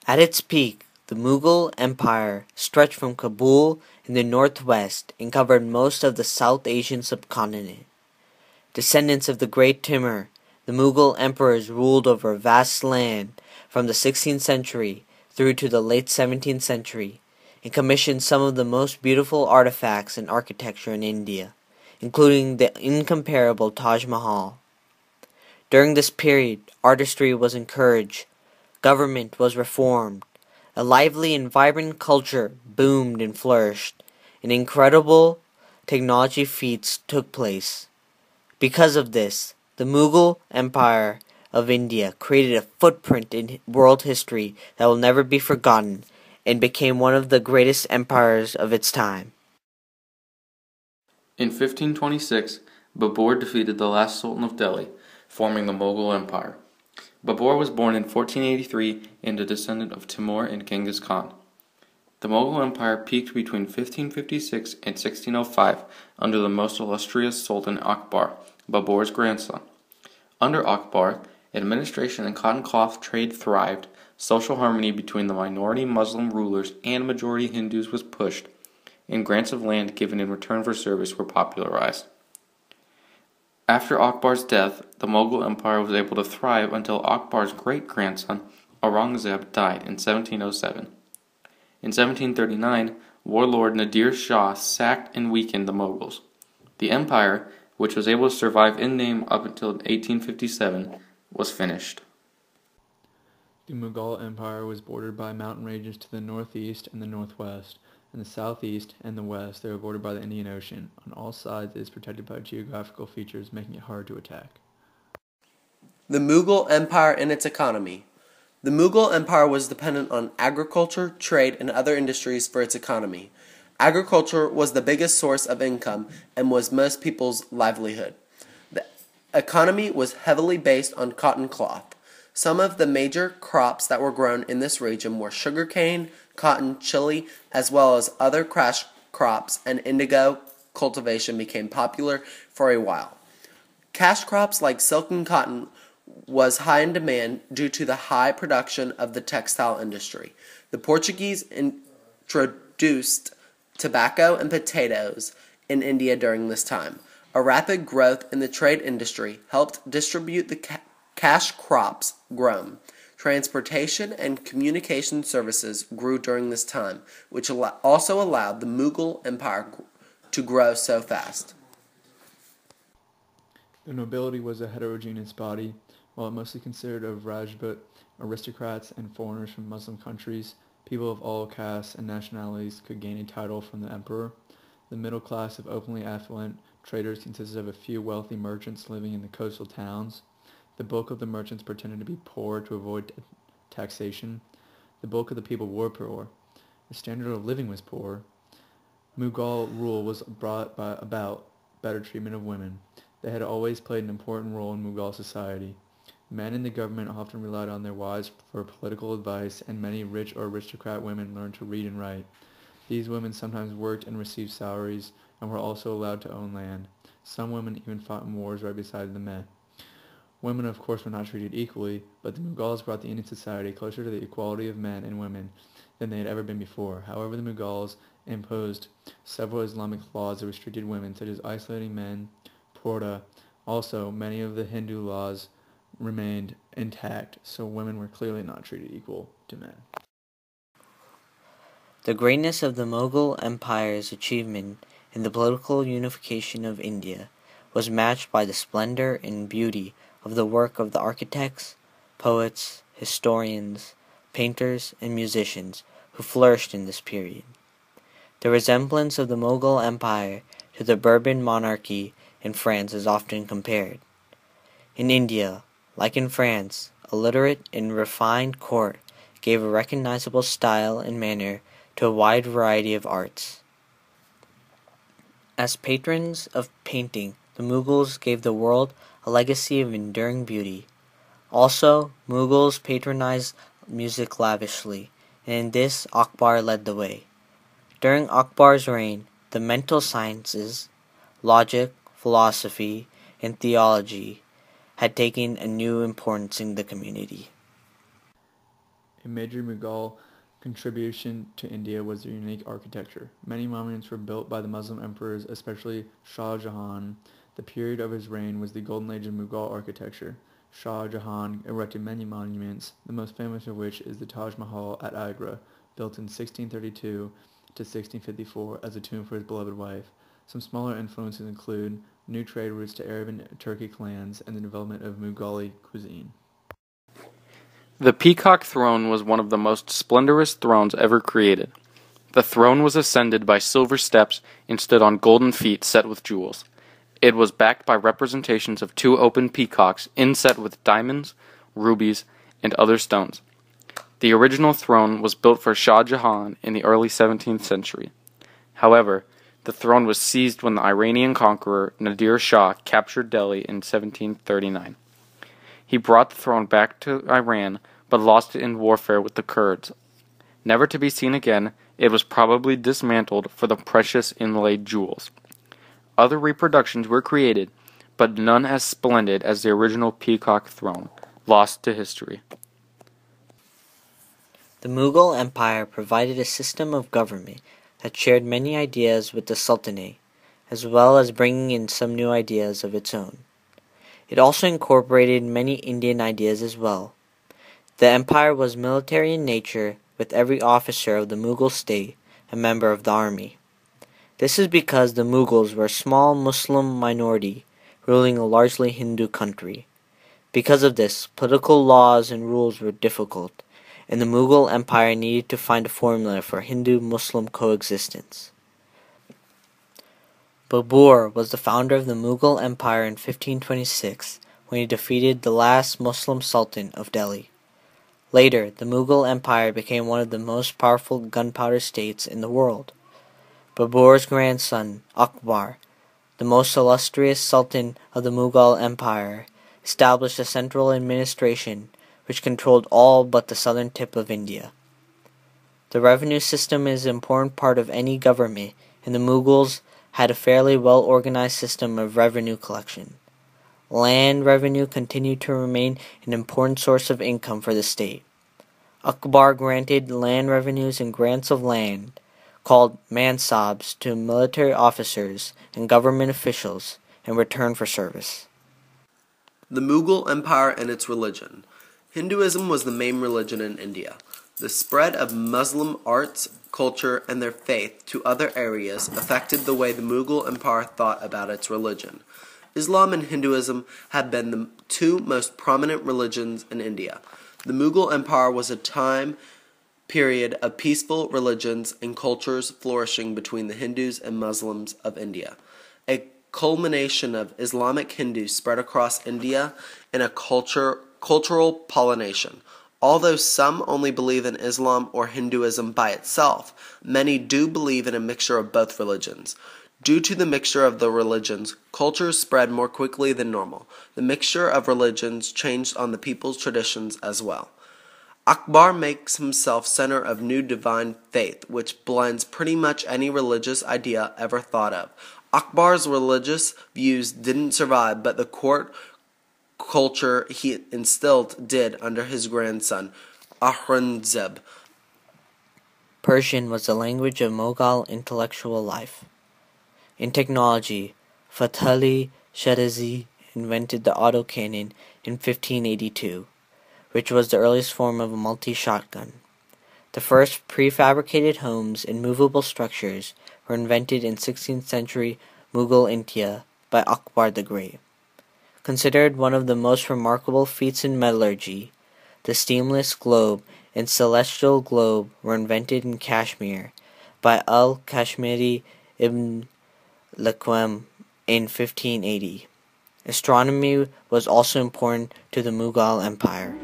At its peak, the Mughal Empire stretched from Kabul in the northwest and covered most of the South Asian subcontinent. Descendants of the Great Timur, the Mughal emperors ruled over a vast land from the 16th century through to the late 17th century, and commissioned some of the most beautiful artifacts and architecture in India, including the incomparable Taj Mahal. During this period, artistry was encouraged, government was reformed, a lively and vibrant culture boomed and flourished, and incredible technology feats took place. Because of this, the Mughal Empire of India created a footprint in world history that will never be forgotten and became one of the greatest empires of its time. In 1526, Babur defeated the last Sultan of Delhi, forming the Mughal Empire. Babur was born in 1483 and a descendant of Timur and Genghis Khan. The Mughal Empire peaked between 1556 and 1605 under the most illustrious Sultan Akbar, Babur's grandson. Under Akbar, administration and cotton cloth trade thrived, social harmony between the minority Muslim rulers and majority Hindus was pushed, and grants of land given in return for service were popularized. After Akbar's death, the Mughal Empire was able to thrive until Akbar's great-grandson, Aurangzeb, died in 1707. In 1739, warlord Nadir Shah sacked and weakened the Mughals. The empire, which was able to survive in name up until 1857, was finished. The Mughal Empire was bordered by mountain ranges to the northeast and the northwest. In the southeast and the west, they were bordered by the Indian Ocean. On all sides, it is protected by geographical features, making it hard to attack. The Mughal Empire and its economy. The Mughal Empire was dependent on agriculture, trade, and other industries for its economy. Agriculture was the biggest source of income and was most people's livelihood. The economy was heavily based on cotton cloth. Some of the major crops that were grown in this region were sugarcane, cotton, chili, as well as other cash crops, and indigo cultivation became popular for a while. Cash crops like silk and cotton was high in demand due to the high production of the textile industry. The Portuguese introduced tobacco and potatoes in India during this time. A rapid growth in the trade industry helped distribute the cash crops grown. Transportation and communication services grew during this time, which also allowed the Mughal Empire to grow so fast. The nobility was a heterogeneous body. While it mostly consisted of Rajput, aristocrats, and foreigners from Muslim countries, people of all castes and nationalities could gain a title from the emperor. The middle class of openly affluent traders consisted of a few wealthy merchants living in the coastal towns. The bulk of the merchants pretended to be poor to avoid taxation. The bulk of the people were poor. The standard of living was poor. Mughal rule was brought about better treatment of women. They had always played an important role in Mughal society. Men in the government often relied on their wives for political advice, and many rich or aristocrat women learned to read and write. These women sometimes worked and received salaries, and were also allowed to own land. Some women even fought in wars right beside the men. Women, of course, were not treated equally, but the Mughals brought the Indian society closer to the equality of men and women than they had ever been before. However, the Mughals imposed several Islamic laws that restricted women, such as isolating men, porta. Also, many of the Hindu laws remained intact, so women were clearly not treated equal to men. The greatness of the Mughal Empire's achievement in the political unification of India was matched by the splendor and beauty of the work of the architects, poets, historians, painters, and musicians who flourished in this period. The resemblance of the Mughal Empire to the Bourbon monarchy in France is often compared. In India, like in France, a literate and refined court gave a recognizable style and manner to a wide variety of arts. As patrons of painting, the Mughals gave the world a legacy of enduring beauty. Also, Mughals patronized music lavishly, and in this Akbar led the way. During Akbar's reign, the mental sciences, logic, philosophy, and theology had taken a new importance in the community. A major Mughal contribution to India was their unique architecture. Many monuments were built by the Muslim emperors, especially Shah Jahan. The period of his reign was the golden age of Mughal architecture. Shah Jahan erected many monuments, the most famous of which is the Taj Mahal at Agra, built in 1632 to 1654 as a tomb for his beloved wife. Some smaller influences include new trade routes to Arab and Turkic lands and the development of Mughali cuisine. The Peacock throne was one of the most splendorous thrones ever created. The throne was ascended by silver steps and stood on golden feet set with jewels. It was backed by representations of two open peacocks inset with diamonds, rubies, and other stones. The original throne was built for Shah Jahan in the early 17th century. However, the throne was seized when the Iranian conqueror Nadir Shah captured Delhi in 1739. He brought the throne back to Iran, but lost it in warfare with the Kurds. Never to be seen again, it was probably dismantled for the precious inlaid jewels. Other reproductions were created, but none as splendid as the original Peacock throne, lost to history. The Mughal Empire provided a system of government that shared many ideas with the Sultanate, as well as bringing in some new ideas of its own. It also incorporated many Indian ideas as well. The empire was military in nature, with every officer of the Mughal state a member of the army. This is because the Mughals were a small Muslim minority ruling a largely Hindu country. Because of this, political laws and rules were difficult, and the Mughal Empire needed to find a formula for Hindu-Muslim coexistence. Babur was the founder of the Mughal Empire in 1526 when he defeated the last Muslim Sultan of Delhi. Later, the Mughal Empire became one of the most powerful gunpowder states in the world. Babur's grandson, Akbar, the most illustrious Sultan of the Mughal Empire, established a central administration which controlled all but the southern tip of India. The revenue system is an important part of any government, and the Mughals had a fairly well-organized system of revenue collection. Land revenue continued to remain an important source of income for the state. Akbar granted land revenues and grants of land, called mansabs, to military officers and government officials in return for service. The Mughal Empire and its religion. Hinduism was the main religion in India. The spread of Muslim arts, culture, and their faith to other areas affected the way the Mughal Empire thought about its religion. Islam and Hinduism had been the two most prominent religions in India. The Mughal Empire was a time period of peaceful religions and cultures flourishing between the Hindus and Muslims of India. A culmination of Islamic Hindus spread across India in a cultural pollination. Although some only believe in Islam or Hinduism by itself, many do believe in a mixture of both religions. Due to the mixture of the religions, cultures spread more quickly than normal. The mixture of religions changed on the people's traditions as well. Akbar makes himself center of new divine faith, which blends pretty much any religious idea ever thought of. Akbar's religious views didn't survive, but the court culture he instilled did under his grandson, Aurangzeb. Persian was the language of Mughal intellectual life. In technology, Fath Ali Shirazi invented the autocannon in 1582, which was the earliest form of a multi-shotgun. The first prefabricated homes and movable structures were invented in 16th century Mughal India by Akbar the Great. Considered one of the most remarkable feats in metallurgy, the steamless globe and celestial globe were invented in Kashmir by al-Kashmiri ibn Laquem in 1580. Astronomy was also important to the Mughal Empire.